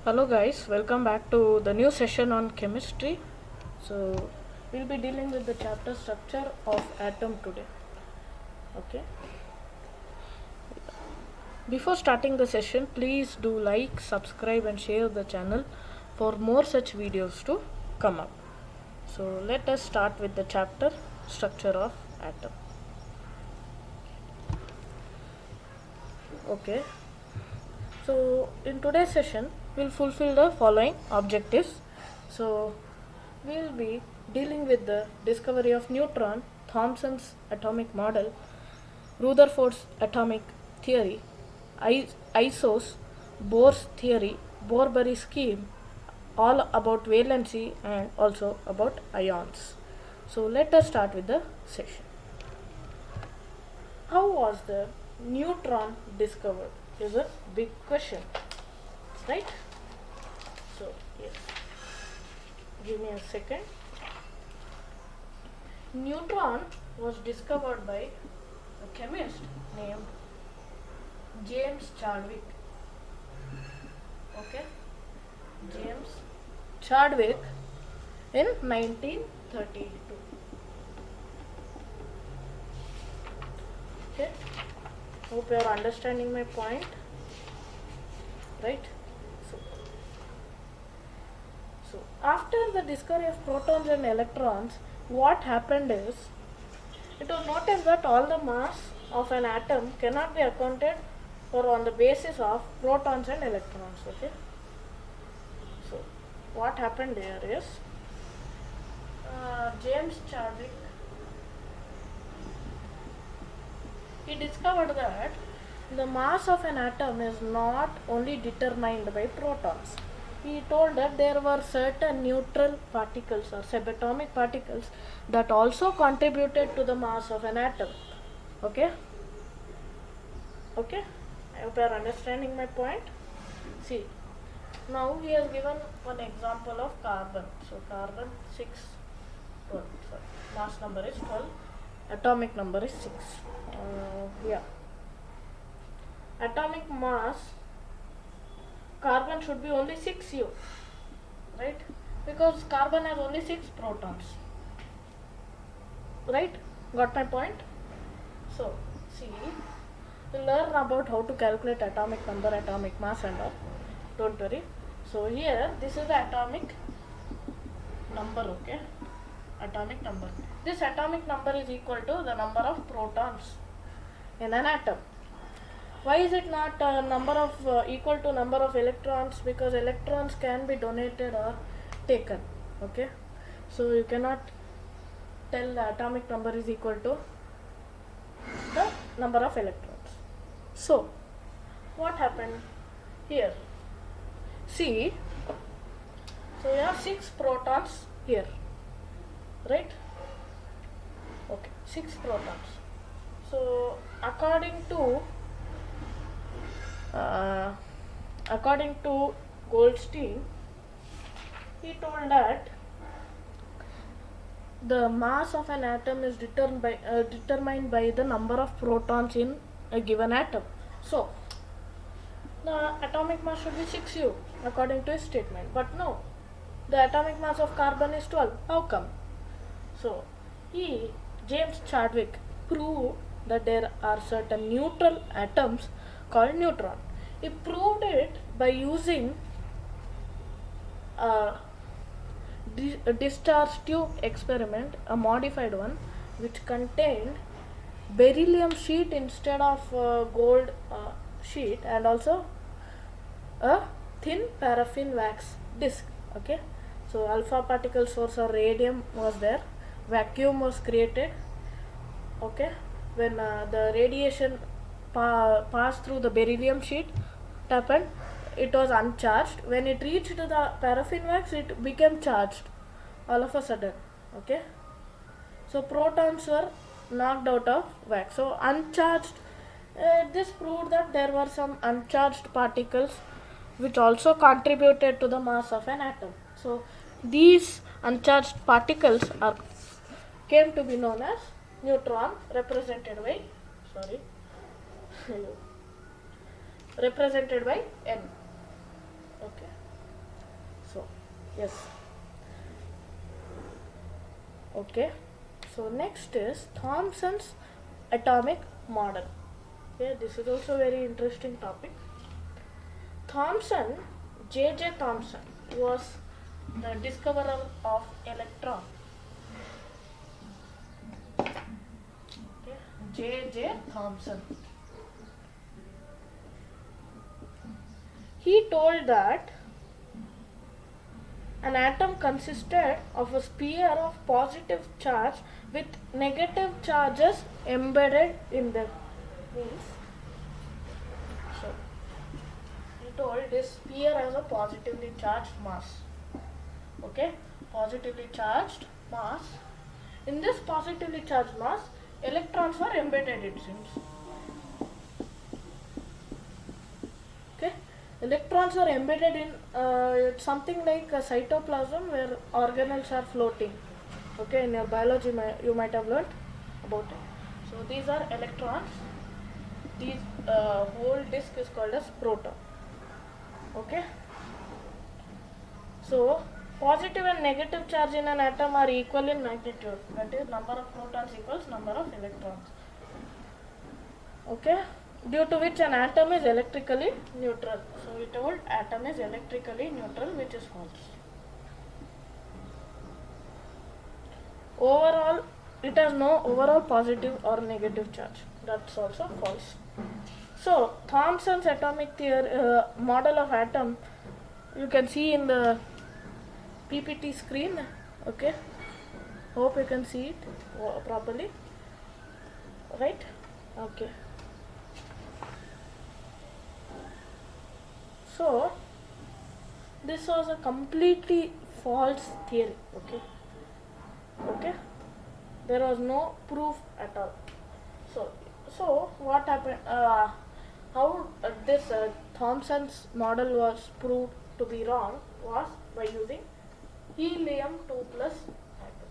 Hello guys, welcome back to the new session on chemistry. So we'll be dealing with the chapter structure of atom today. Okay. Before starting the session, please do like, subscribe and share the channel for more such videos to come up. So let us start with the chapter structure of atom. Okay. So in today's session, we'll fulfill the following objectives. So we'll be dealing with the discovery of neutron, Thomson's atomic model, Rutherford's atomic theory, ISO's Bohr's theory, Bohr-Bury scheme, all about valency and also about ions. So let us start with the session. How was the neutron discovered? Is a big question, right? So yes, give me a second. Neutron was discovered by a chemist named James Chadwick. Okay, James Chadwick in 1932. Okay, hope you are understanding my point, right? So, so after the discovery of protons and electrons, what happened is it was noticed that all the mass of an atom cannot be accounted for on the basis of protons and electrons. Okay. So what happened there is James Chadwick, he discovered that the mass of an atom is not only determined by protons. He told that there were certain neutral particles or subatomic particles that also contributed to the mass of an atom. Okay. Okay, I hope you are understanding my point. See, now he has given one example of carbon. So carbon 6, 12, sorry, mass number is 12, atomic number is 6. Yeah, atomic mass, carbon should be only 6U, right? Because carbon has only 6 protons, right? Got my point? So, see, we'll learn about how to calculate atomic number, atomic mass and all. Don't worry. So here, this is the atomic number, okay? Atomic number. This atomic number is equal to the number of protons in an atom. Why is it not number of equal to number of electrons? Because electrons can be donated or taken, okay? So you cannot tell the atomic number is equal to the number of electrons. So what happened here? See, so we have 6 protons here, right? Okay, 6 protons. So according to Goldstein, he told that the mass of an atom is determined by the number of protons in a given atom. So the atomic mass should be 6U according to his statement, but no, the atomic mass of carbon is 12. How come? So James Chadwick, proved that there are certain neutral atoms called neutron. He proved it by using a discharge tube experiment, a modified one, which contained beryllium sheet instead of gold sheet, and also a thin paraffin wax disc. Okay, so alpha particle source or radium was there, vacuum was created. Okay, when the radiation passed through the beryllium sheet, it happened, it was uncharged. When it reached the paraffin wax, it became charged all of a sudden. Okay, so protons were knocked out of wax. So uncharged, this proved that there were some uncharged particles which also contributed to the mass of an atom. So these uncharged particles came to be known as neutron, represented by represented by N. Okay. Yes. Okay. So next is Thomson's atomic model. Okay, this is also very interesting topic. Thomson, J.J. Thomson was the discoverer of electron. Okay. J.J. Thomson. He told that an atom consisted of a sphere of positive charge with negative charges embedded in them. Means, so he told this sphere has a positively charged mass. Okay, positively charged mass. In this positively charged mass, electrons are embedded, it seems. Okay, electrons are embedded in something like a cytoplasm where organelles are floating. Okay, in your biology you might have learned about it. So these are electrons. These whole disk is called as proton. Okay. So positive and negative charge in an atom are equal in magnitude. That is, number of protons equals number of electrons. Okay. Due to which an atom is electrically neutral. So we told atom is electrically neutral, which is false. Overall, it has no overall positive or negative charge. That's also false. So Thomson's atomic theory model of atom, you can see in the PPT screen. Okay, hope you can see it properly, right? Okay, so this was a completely false theory. Okay, there was no proof at all. So what happened, how this Thomson's model was proved to be wrong was by using helium 2 plus atom.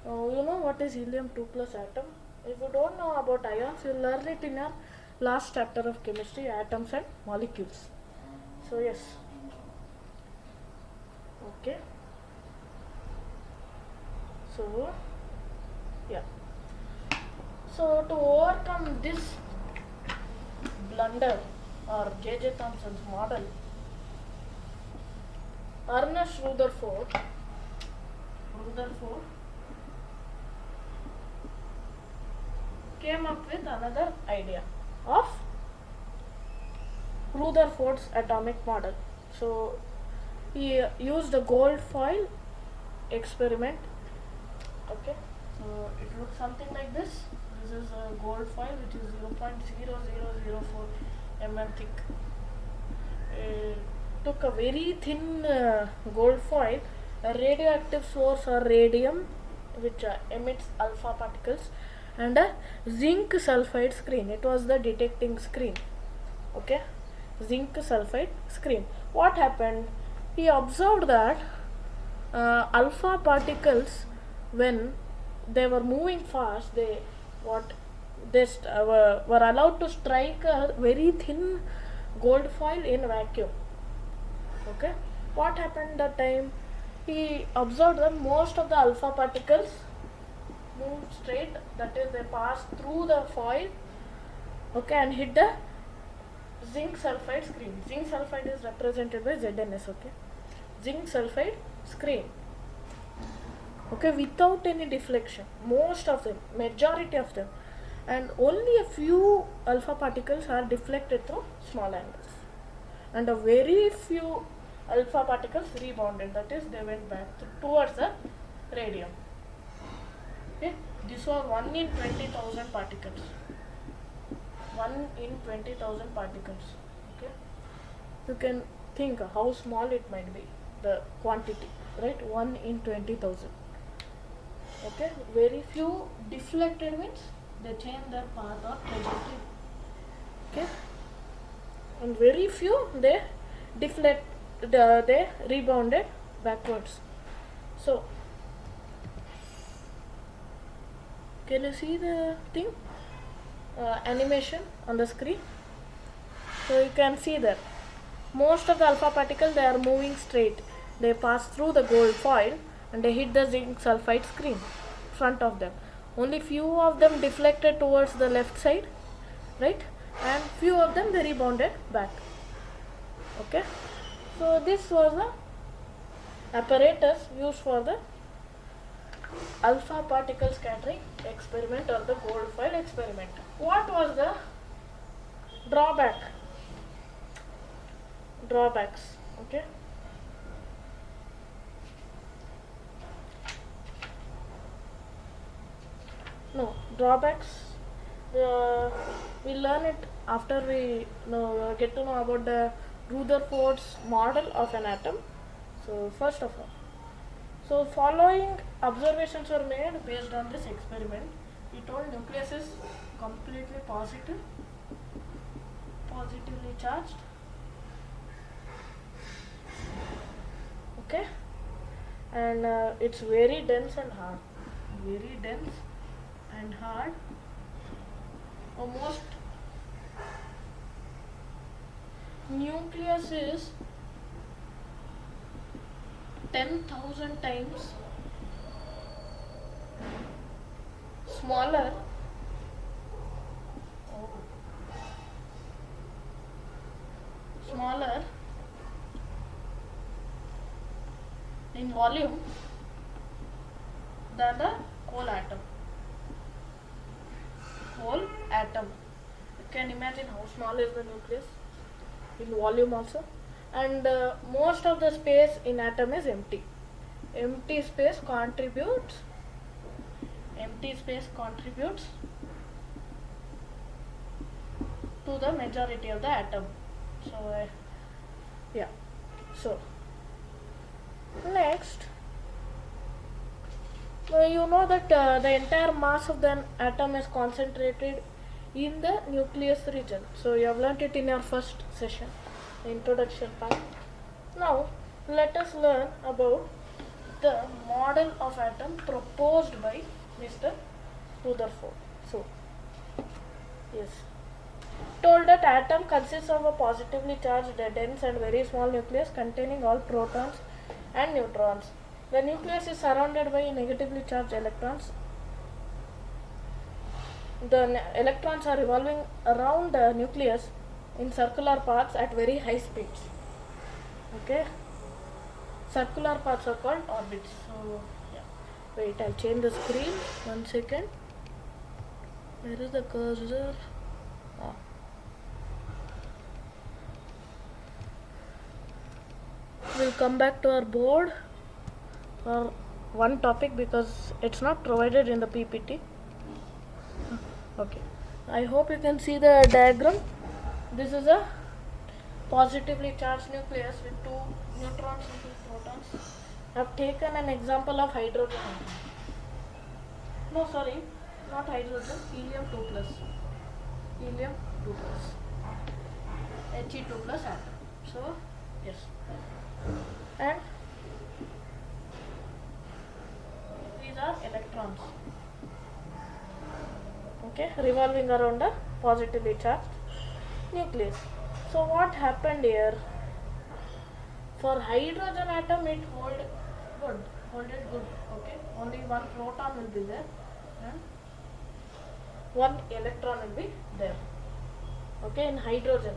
You know what is helium 2 plus atom? If you don't know about ions, you will learn it in your last chapter of chemistry, atoms and molecules. So yes. Okay. So yeah. So to overcome this blunder or J.J. Thomson's model, Ernest Rutherford came up with another idea of Rutherford's atomic model. So he used a gold foil experiment. Okay, so it looks something like this. This is a gold foil which is 0.0004 mm thick. Took a very thin gold foil, a radioactive source or radium which emits alpha particles, and a zinc sulfide screen. It was the detecting screen. Okay, zinc sulfide screen. What happened? He observed that alpha particles, when they were moving fast, they were allowed to strike a very thin gold foil in vacuum. Okay, what happened that time? He observed that most of the alpha particles moved straight, that is, they passed through the foil, okay, and hit the zinc sulfide screen. Zinc sulfide is represented by ZNS. Okay, zinc sulfide screen. Okay, without any deflection, most of them, majority of them, and only a few alpha particles are deflected through small angles, and a very few alpha particles rebounded, that is, they went back towards the radium. Okay, this was 1 in 20,000 particles. 1 in 20,000 particles. Okay, you can think how small it might be, the quantity, right? 1 in 20,000. Okay, very few deflected means they change their path or trajectory. Okay, and very few they they rebounded backwards. So can you see the thing, animation on the screen? So you can see that most of the alpha particles, they are moving straight. they pass through the gold foil and they hit the zinc sulfide screen front of them. Only few of them deflected towards the left side, right, and few of them they rebounded back. Okay, so this was the apparatus used for the alpha particle scattering experiment or the gold foil experiment. What was the drawbacks? Okay, no drawbacks, we learn it after we get to know about the Rutherford's model of an atom. So first of all, so following observations were made based on this experiment. He told nucleus is completely positively charged. Okay, and it's very dense and hard. Very dense and hard. Almost nucleus is 10,000 times smaller in volume than the whole atom. You can imagine how small is the nucleus in volume also, and most of the space in atom is empty. Empty space contributes to the majority of the atom. So yeah, so next, you know that the entire mass of the atom is concentrated in the nucleus region. So you have learnt it in your first session, the introduction part. Now let us learn about the model of atom proposed by Mr. Rutherford. So yes, told that atom consists of a positively charged, dense and very small nucleus containing all protons and neutrons. The nucleus is surrounded by negatively charged electrons. The electrons are revolving around the nucleus in circular paths at very high speeds. Okay, circular paths are called orbits. So yeah, wait, I'll change the screen. 1 second. Where is the cursor? We'll come back to our board for one topic because it's not provided in the PPT. Okay, I hope you can see the diagram. This is a positively charged nucleus with 2 neutrons and 2 protons. I've taken an example of hydrogen. No, sorry, not hydrogen, helium 2 plus. Helium 2 plus. He2 plus atom. So, yes. And these are electrons. Okay, revolving around a positively charged nucleus. So what happened here? For hydrogen atom, it holded good. Okay, only 1 proton will be there and 1 electron will be there. Okay, in hydrogen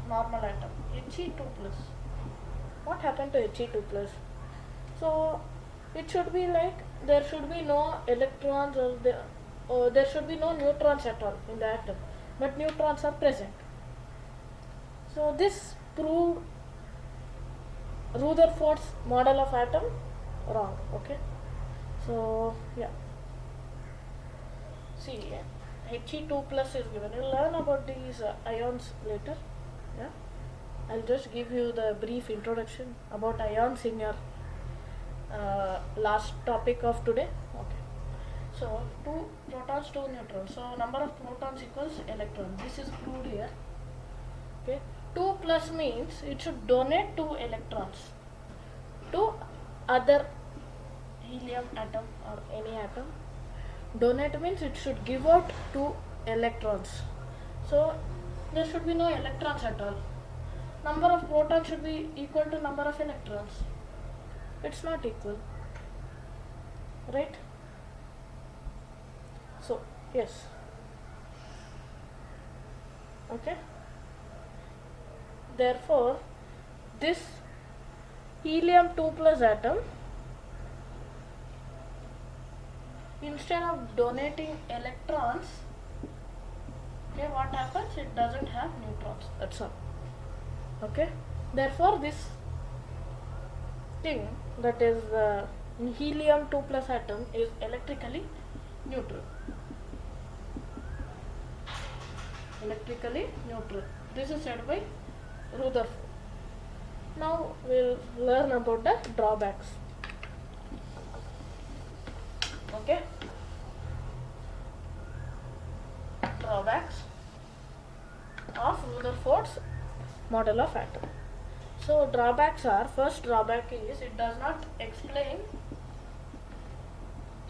normal atom, He2 plus. What happened to He2 plus? So it should be like there should be no electrons or there should be no neutrons at all in the atom, but neutrons are present. So this proved Rutherford's model of atom wrong. Okay, so yeah, see, He2 plus is given. You'll learn about these ions later. Yeah, I'll just give you the brief introduction about ions in your last topic of today. Okay, so 2 protons, 2 neutrons. So number of protons equals electrons. This is proved here. Okay, 2 plus means it should donate 2 electrons to other helium atom or any atom. Donate means it should give out 2 electrons. So there should be no electrons at all. number of protons should be equal to number of electrons. It's not equal, right? So yes, okay. Therefore, this helium 2 plus atom, instead of donating electrons, okay, what happens? It doesn't have neutrons. That's all. Okay. Therefore, this thing, that is helium 2 plus atom, is electrically neutral. Electrically neutral. This is said by Rutherford. Now we'll learn about the drawbacks. Okay. Drawbacks of Rutherford's model of atom. So drawbacks are, first drawback is it does not explain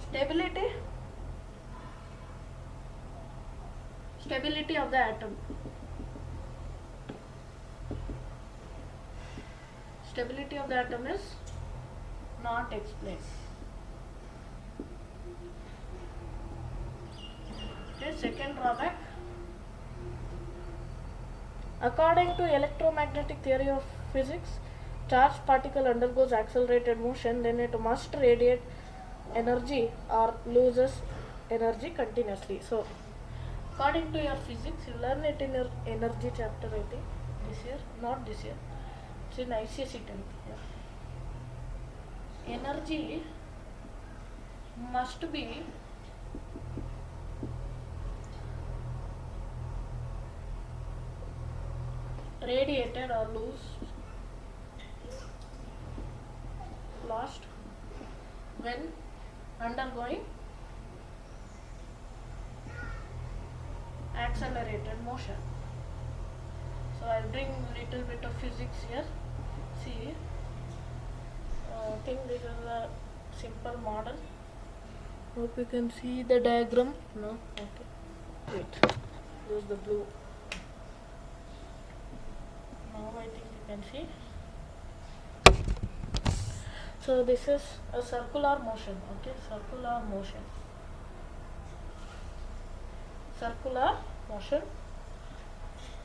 stability of the atom. Stability of the atom is not explained. Okay, second drawback. According to electromagnetic theory of physics, charged particle undergoes accelerated motion, then it must radiate energy or loses energy continuously. So, according to your physics, you learn it in your energy chapter, I think, this year, not this year. It's in ICSE 10th. Yeah. Energy must be radiated or lost when undergoing accelerated motion. So I'll bring little bit of physics here. See, I think this is a simple model. Hope you can see the diagram. No? Okay. Wait. Use the blue. Now I think you can see. So this is a circular motion. Okay, circular motion. Circular motion.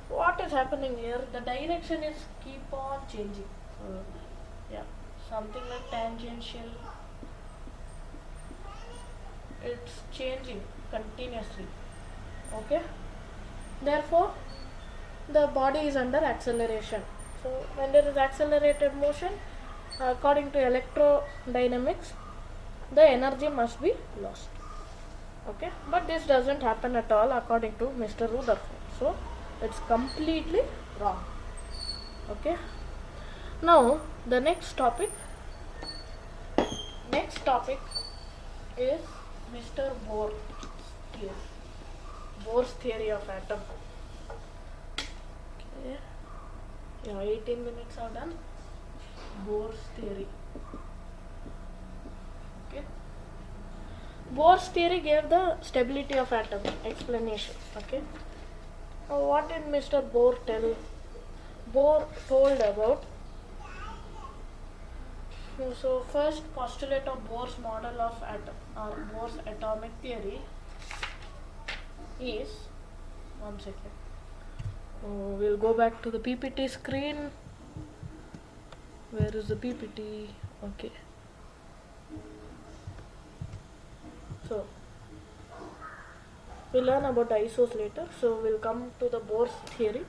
What is happening here? The direction is keep on changing. So yeah, something like tangential. It's changing continuously. Okay. Therefore, the body is under acceleration. So when there is accelerated motion, according to electrodynamics, the energy must be lost. Okay, but this doesn't happen at all according to Mr. Rutherford. So it's completely wrong. Okay. Now the next topic is Mr. Bohr's theory. Bohr's theory of atom. Okay. Yeah, 18 minutes are done. Bohr's theory. Okay. Bohr's theory gave the stability of atom explanation. Okay. Now what did Mr. Bohr tell? Bohr told about. So first postulate of Bohr's model of atom or Bohr's atomic theory is, one second. We'll go back to the PPT screen. Where is the PPT? Okay. So we'll learn about the isos later. So we'll come to the Bohr's theory.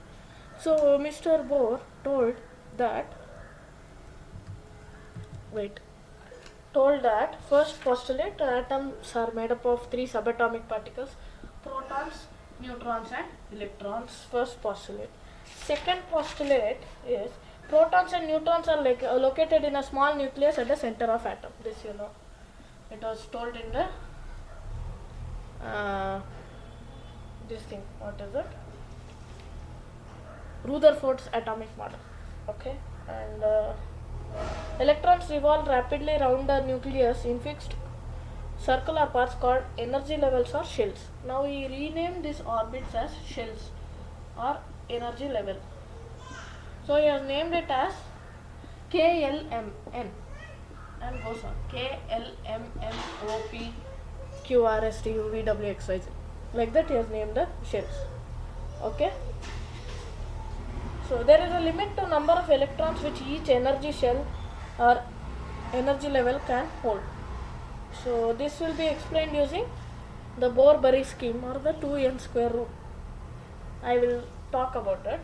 So Mr. Bohr told that first postulate atoms are made up of 3 subatomic particles: protons, neutrons and electrons. First postulate. Second postulate is protons and neutrons are located in a small nucleus at the center of atom. This you know. It was told in the this thing. What is it? Rutherford's atomic model. Okay, and electrons revolve rapidly around the nucleus in fixed circular paths called energy levels or shells. Now we rename these orbits as shells or energy level. So he has named it as KLMN and goes on KLMMOPQRSTUVWXYZ. Like that he has named the shells. Okay. So there is a limit to number of electrons which each energy shell or energy level can hold. So this will be explained using the Bohr-Bury scheme or the 2n square rule. I will talk about that.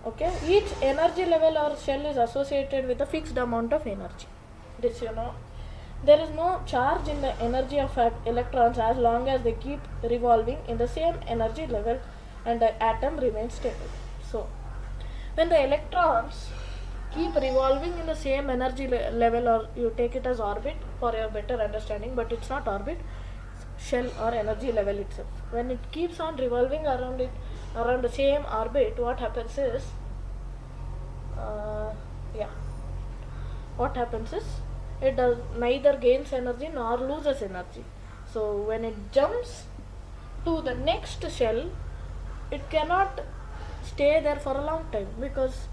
Okay, each energy level or shell is associated with a fixed amount of energy. This you know. There is no charge in the energy of electrons as long as they keep revolving in the same energy level and the atom remains stable. So, when the electrons keep revolving in the same energy level, or you take it as orbit for your better understanding, but it's not orbit, shell or energy level itself. When it keeps on revolving around the same orbit, what happens is it does neither gains energy nor loses energy. So when it jumps to the next shell, it cannot stay there for a long time because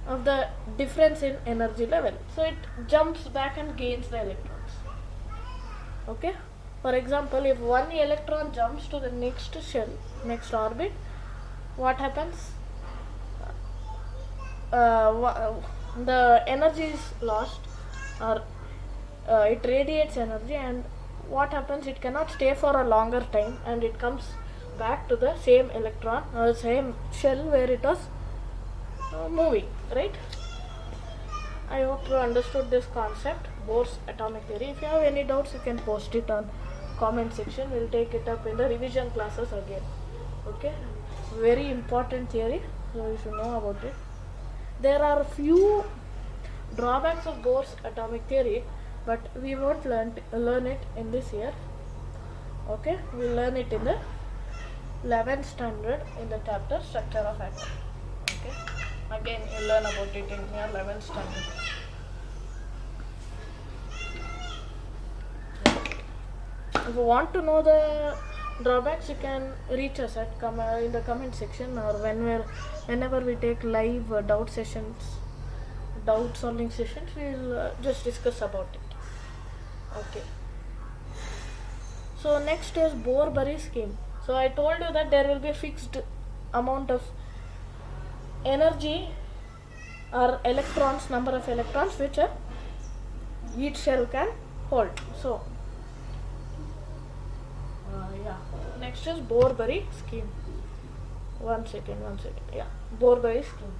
of the difference in energy level. So it jumps back and gains the electrons. Okay. For example, if one electron jumps to the next shell, next orbit, what happens? The energy is lost, or it radiates energy, and what happens? It cannot stay for a longer time, and it comes back to the same electron or same shell where it was moving, right? I hope you understood this concept, Bohr's atomic theory. If you have any doubts, you can post it on comment section. We'll take it up in the revision classes again. Okay, very important theory, so you should know about it. There are few drawbacks of Bohr's atomic theory, but we won't learn it in this year. Okay, we'll learn it in the 11th standard in the chapter structure of atom. Okay, again you'll learn about it in your 11th standard. If you want to know the drawbacks, you can reach us at in the comment section, or whenever we take live doubt solving sessions, we'll just discuss about it. Okay. So next is Bohr-Bury scheme. So I told you that there will be a fixed amount of energy or electrons, number of electrons which each shell can hold. So next is Bohr-Bury scheme. One second. Yeah, Bohr-Bury scheme.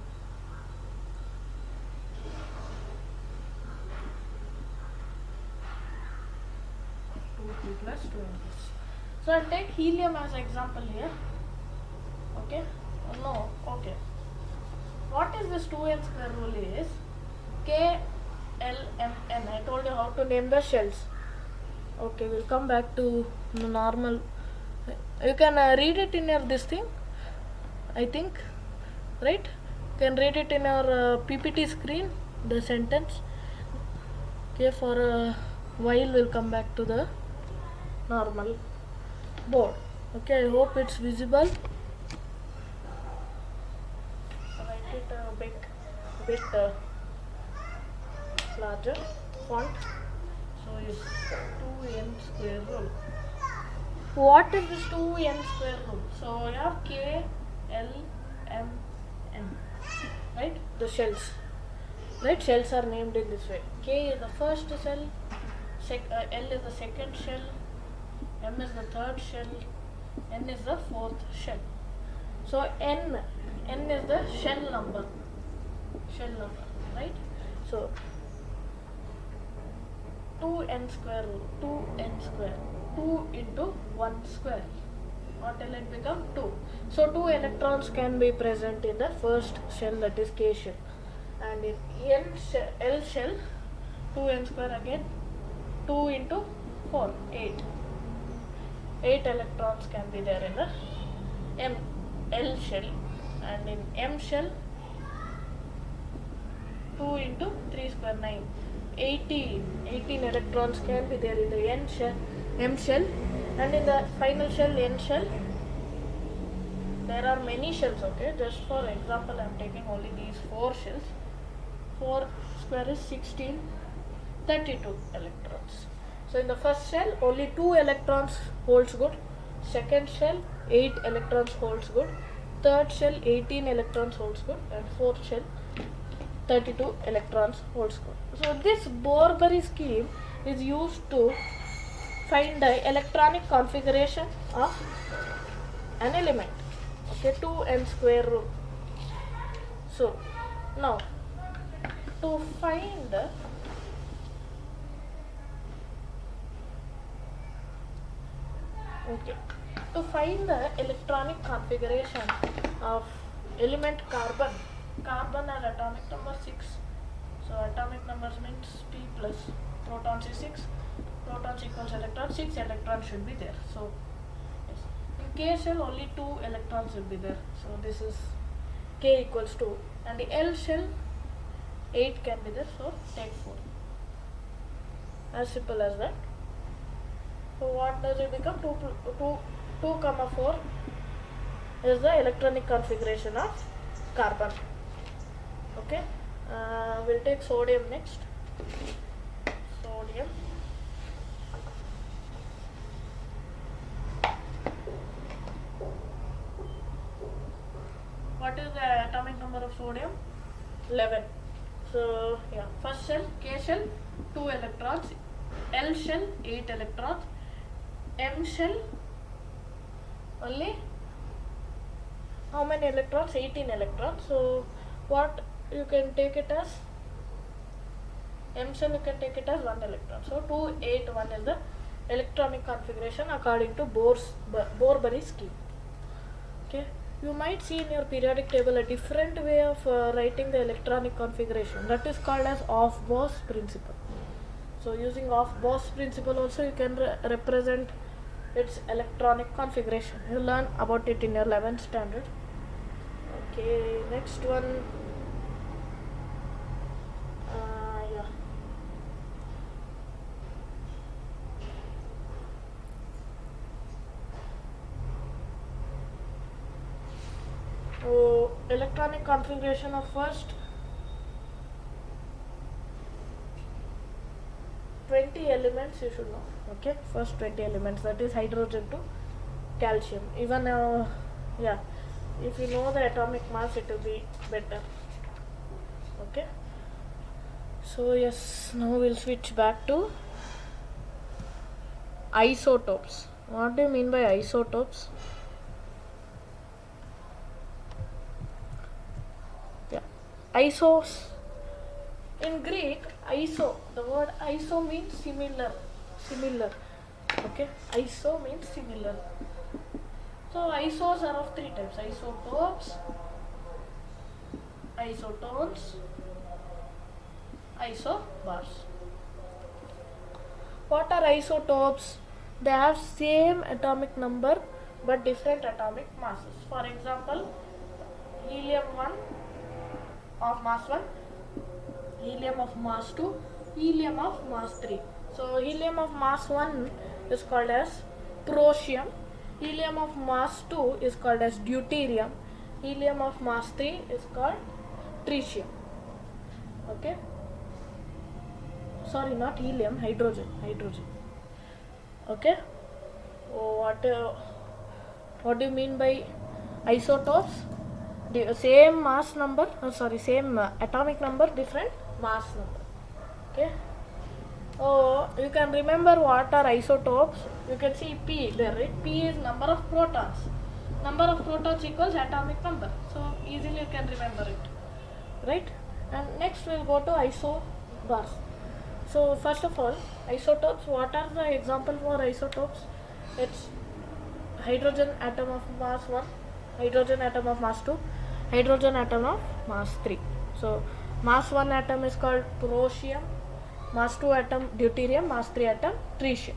Plus 2 So I'll take helium as example here. Okay? No, okay. What is this 2n square rule is? KLMN. I told you how to name the shells. Okay, we'll come back to the normal. You can read it in your this thing, I think, right? You can read it in your PPT screen, the sentence. Okay, for a while we'll come back to the normal board. Okay, I hope it's visible. Write it a bit larger font. So it's 2n square rule. What is this 2n square rule? So you have K, L, M, N, right? The shells. Right? Shells are named in this way. K is the first shell, L is the second shell, M is the third shell, N is the fourth shell. So N is the shell number, right? So 2n square rule, 2n square, 2 into 1 square. What will it become? 2. So 2 electrons can be present in the first shell, that is K shell. And in L shell, 2n square again, 2 into 4, 8. 8 electrons can be there in the L shell. And in M shell, 2 into 3 square, 9. 18 electrons can be there in the M shell. And in the final shell, N shell, there are many shells, okay. Just for example, I am taking only these 4 shells. 4 square is 16, 32 electrons. So in the first shell, only 2 electrons holds good. Second shell, 8 electrons holds good. Third shell, 18 electrons holds good. And fourth shell, 32 electrons holds good. So this Bohr-Bury scheme is used to find the electronic configuration of an element. Okay, 2n square rule. So now to find the electronic configuration of element carbon has atomic number 6. So atomic numbers means p plus protons is 6, protons equals electrons, 6 electrons should be there. So yes, in K shell only 2 electrons will be there. So this is K equals 2, and the L shell 8 can be there, so take 4. As simple as that. So what does it become? 2, comma 4 is the electronic configuration of carbon. Okay, we'll take sodium next. Sodium. What is the atomic number of sodium? 11. So yeah, first shell, K shell, 2 electrons, L shell, 8 electrons, M shell, only how many electrons? 18 electrons. So what you can take it as? M shell you can take it as 1 electron. So 2, 8, 1 is the electronic configuration according to Bohr-Bury scheme. Okay, you might see in your periodic table a different way of writing the electronic configuration. That is called as Aufbau's principle. So using Aufbau's principle also you can represent its electronic configuration. You learn about it in your 11th standard. Okay, next one. Yeah. So electronic configuration of first 20 elements you should know. Okay, first 20 elements, that is hydrogen to calcium. Even yeah, if you know the atomic mass it will be better. Okay, so yes, now we'll switch back to isotopes. What do you mean by isotopes? Yeah, isos. In Greek, iso, the word iso means similar. Okay, iso means similar. So isos are of 3 types: isotopes, isotones, isobars. What are isotopes? They have same atomic number but different atomic masses. For example, helium 1 of mass 1, helium of mass 2, helium of mass 3. So helium of mass 1 is called as prosium, helium of mass 2 is called as deuterium, helium of mass 3 is called tritium. Okay, sorry, not helium, hydrogen. Okay, what do you mean by isotopes? The same mass number, same atomic number, different mass number. Okay, oh, you can remember what are isotopes. You can see P there, right? P is number of protons. Number of protons equals atomic number. So easily you can remember it, right? And next we'll go to isobars. So first of all, isotopes. What are the example for isotopes? It's hydrogen atom of mass 1, hydrogen atom of mass 2, hydrogen atom of mass 3. So mass 1 atom is called prosium, mass 2 atom deuterium, mass 3 atom tritium.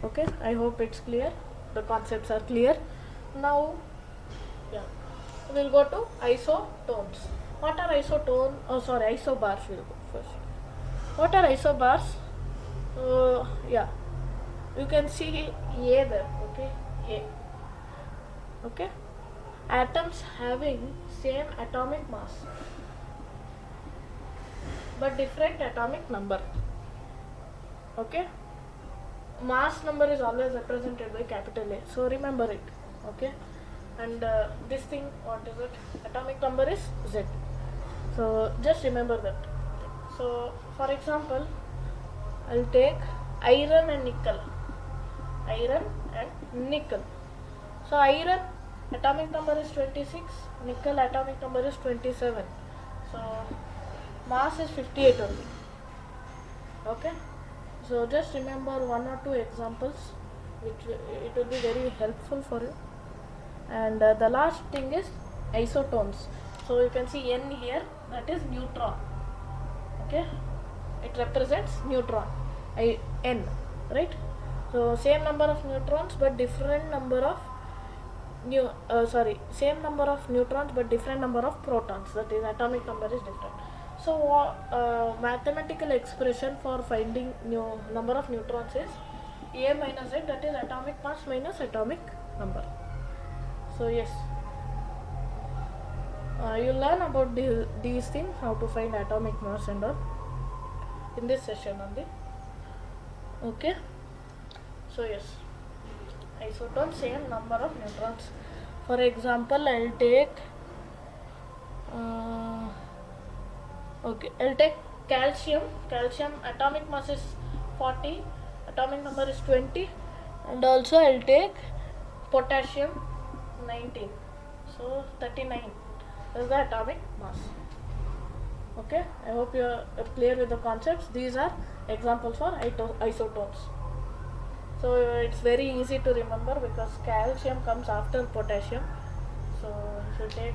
Okay, I hope it's clear. The concepts are clear. Now, yeah, we'll go to isotones. What are isobars? We'll go first. What are isobars? Yeah, you can see A there. Okay, A. Okay, atoms having same atomic mass but different atomic number. Okay, mass number is always represented by capital A, so remember it. Okay, and this thing, what is it, atomic number is Z, so just remember that. So for example, I'll take iron and nickel. So iron atomic number is 26, nickel atomic number is 27, so mass is 58 only. Okay, so just remember one or two examples which it will be very helpful for you. And the last thing is isotones. So you can see N here, that is neutron. Okay, it represents neutron, N, right? So same number of neutrons but different number of same number of neutrons but different number of protons, that is atomic number is different. So mathematical expression for finding number of neutrons is A minus Z, that is atomic mass minus atomic number. So yes, you learn about these things, how to find atomic mass and all in this session only. Okay, so yes, isotones, same number of neutrons. For example, I'll take calcium. Atomic mass is 40, atomic number is 20, and also I'll take potassium, 19, so 39 is the atomic mass. Okay, I hope you are clear with the concepts. These are examples for isotones. So it's very easy to remember because calcium comes after potassium. So if you take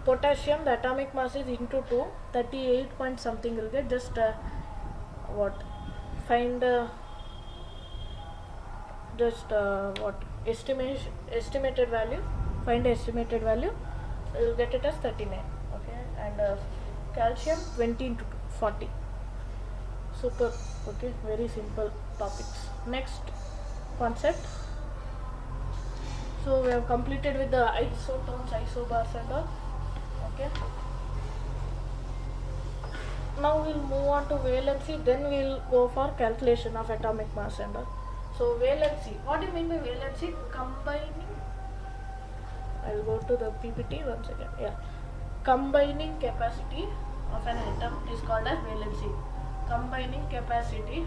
potassium, the atomic mass is into 2, 38 point something will get. Just estimated value, find the estimated value, you will get it as 39. Okay, and calcium 20 into 40. Super. Okay, very simple topics. Next concept. So we have completed with the isotones, isobars and all. Okay, now we'll move on to valency, then we'll go for calculation of atomic mass and all. So valency, what do you mean by valency? Combining, I'll go to the PPT once again. Yeah, combining capacity of an atom is called as valency. Combining capacity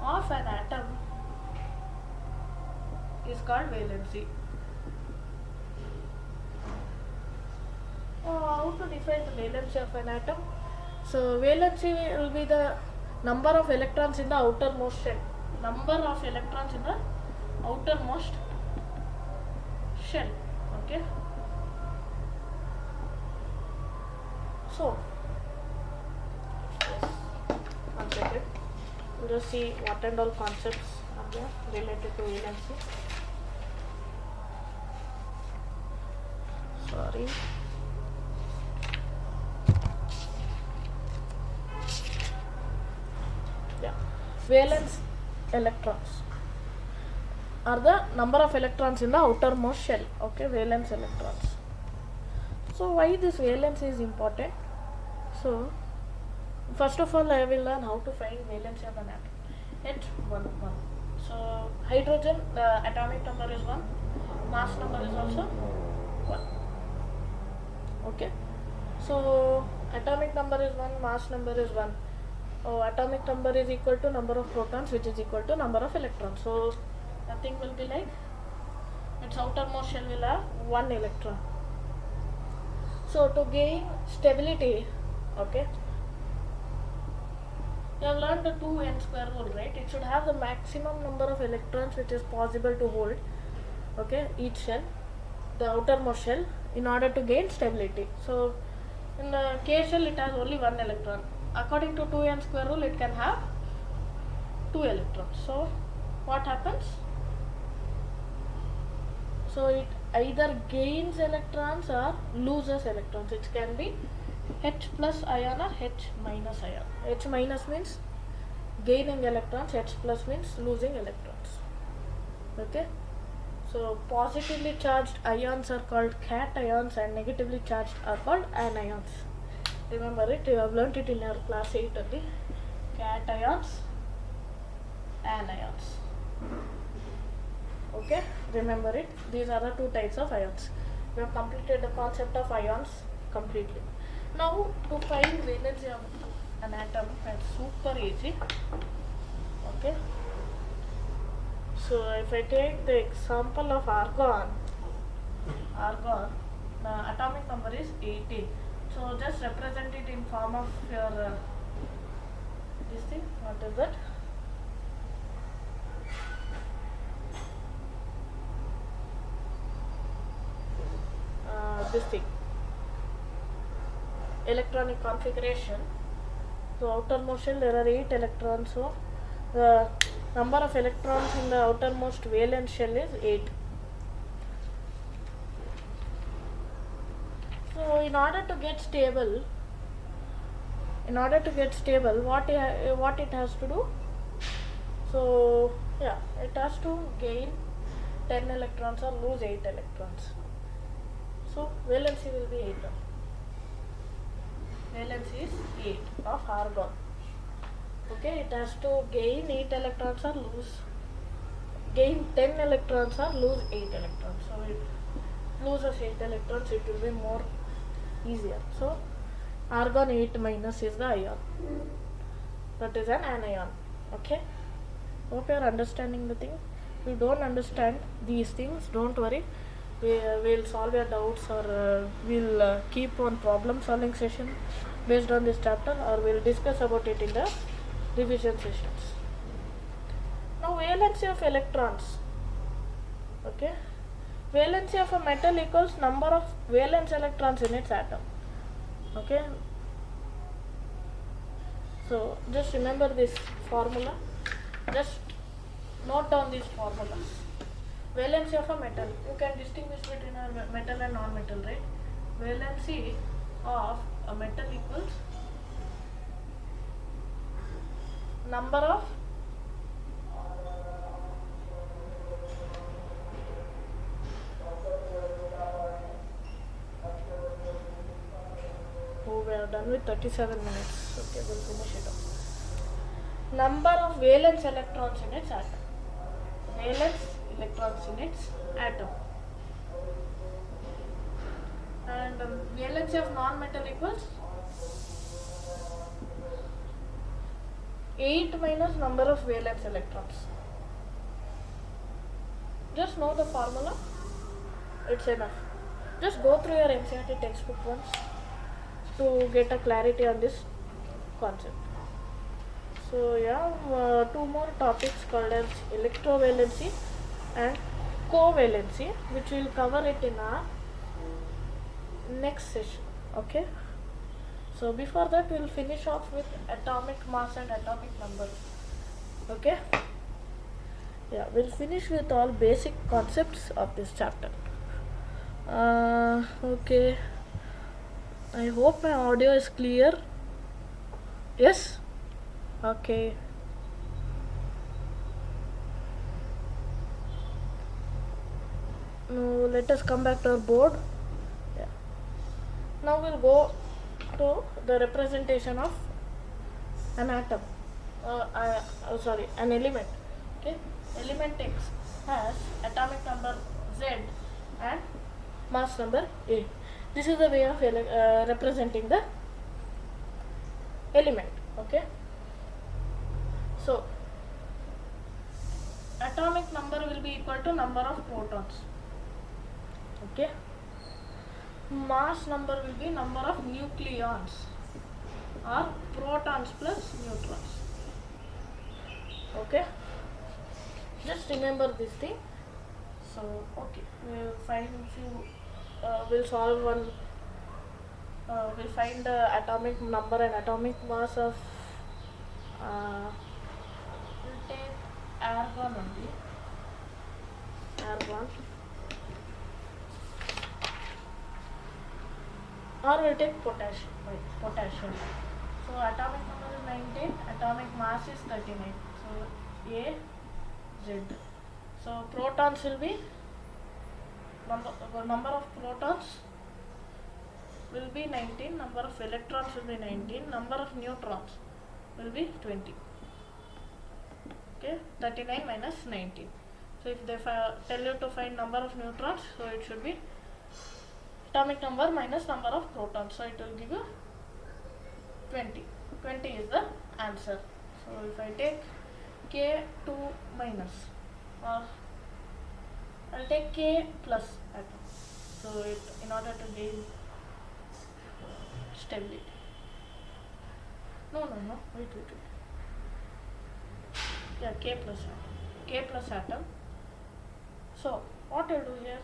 of an atom is called valency. How to define the valency of an atom? So valency will be the number of electrons in the outermost shell. Number of electrons in the outermost shell. Okay. So yes, one second. We'll just see what and all concepts are there related to valency. Sorry. Yeah, valence electrons are the number of electrons in the outermost shell. Okay, valence electrons. So why this valence is important? So first of all, I will learn how to find valency of an atom. H1. So hydrogen, the atomic number is 1, mass number is also 1. Okay, so atomic number is 1, mass number is 1. Atomic number is equal to number of protons, which is equal to number of electrons. So nothing will be like, its outermost shell will have 1 electron. So to gain stability, okay, you have learned the 2n square rule, right? It should have the maximum number of electrons which is possible to hold, okay, each shell, the outermost shell, in order to gain stability. So in the K shell it has only 1 electron. According to 2n square rule, it can have 2 electrons. So what happens? So it either gains electrons or loses electrons. It can be H plus ion or H minus ion. H minus means gaining electrons, H plus means losing electrons. Okay, So positively charged ions are called cations and negatively charged are called anions. Remember it, you have learnt it in your class 8 only. Cations, anions. Okay, remember it. These are the two types of ions. We have completed the concept of ions completely. Now to find valency of an atom, it's super easy. Okay. So if I take the example of argon, the atomic number is 18. So just represent it in form of your this thing. What is that? This thing. Electronic configuration. So outermost shell there are 8 electrons. So the number of electrons in the outermost valence shell is 8. So in order to get stable, what it has to do? So yeah, it has to gain 10 electrons or lose 8 electrons. So valency will be 8. Valency is 8 of argon. Okay, it has to gain 8 electrons or gain 10 electrons or lose 8 electrons. So it loses 8 electrons, it will be more easier. So argon 8 minus is the ion. That is an anion. Okay. Hope you are understanding the thing. If you don't understand these things, don't worry. We'll solve your doubts, or we'll keep on problem solving session based on this chapter, or we'll discuss about it in the revision sessions. Now valency of electrons. Okay. Valency of a metal equals number of valence electrons in its atom. Okay. So just remember this formula. Just note down these formulas. Valency of a metal. You can distinguish between a metal and non-metal, right? Valency of a metal equals number of we are done with 37 minutes. Okay, we'll finish it off. Number of valence electrons in its atom. Valence electrons in its atom. And valency of non-metal equals 8 minus number of valence electrons. Just know the formula, it's enough. Just go through your NCERT textbook once to get a clarity on this concept. So yeah, two more topics called as electrovalency and covalency, which we'll cover it in our next session. Okay. So before that, we'll finish off with atomic mass and atomic number. Okay. Yeah, we'll finish with all basic concepts of this chapter. Okay. I hope my audio is clear. Yes? Okay. Now let us come back to our board. Yeah. Now we'll go to the representation of an atom. An element. Okay. Element X has atomic number Z and mass number A. This is the way of representing the element. Okay. So atomic number will be equal to number of protons. Okay. Mass number will be number of nucleons or protons plus neutrons. Okay. Just remember this thing. So okay, we'll find few. We'll solve one. We'll find the atomic number and atomic mass of. We'll take argon only. Argon. Or we'll take potassium. Potassium. So atomic number is 19. Atomic mass is 39. So A, Z. So protons will be number of protons will be 19, number of electrons will be 19, number of neutrons will be 20. Okay, 39 minus 19. So if they tell you to find number of neutrons, so it should be atomic number minus number of protons, so it will give you 20. 20 is the answer. So if I take K2 minus, or I'll take K plus atom. So in order to gain stability. No, wait. Yeah, K plus atom. So what I'll do here,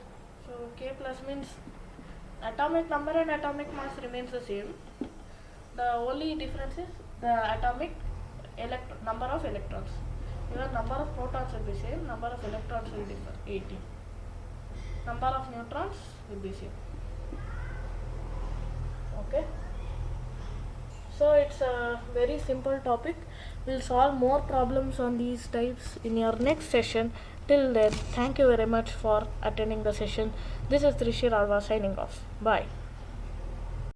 so K plus means atomic number and atomic mass remains the same. The only difference is the atomic number of electrons. Even number of protons will be same, number of electrons will differ, 18. Number of neutrons will be same. Okay. So it's a very simple topic. We'll solve more problems on these types in your next session. Till then, thank you very much for attending the session. This is Trishir Alva signing off. Bye.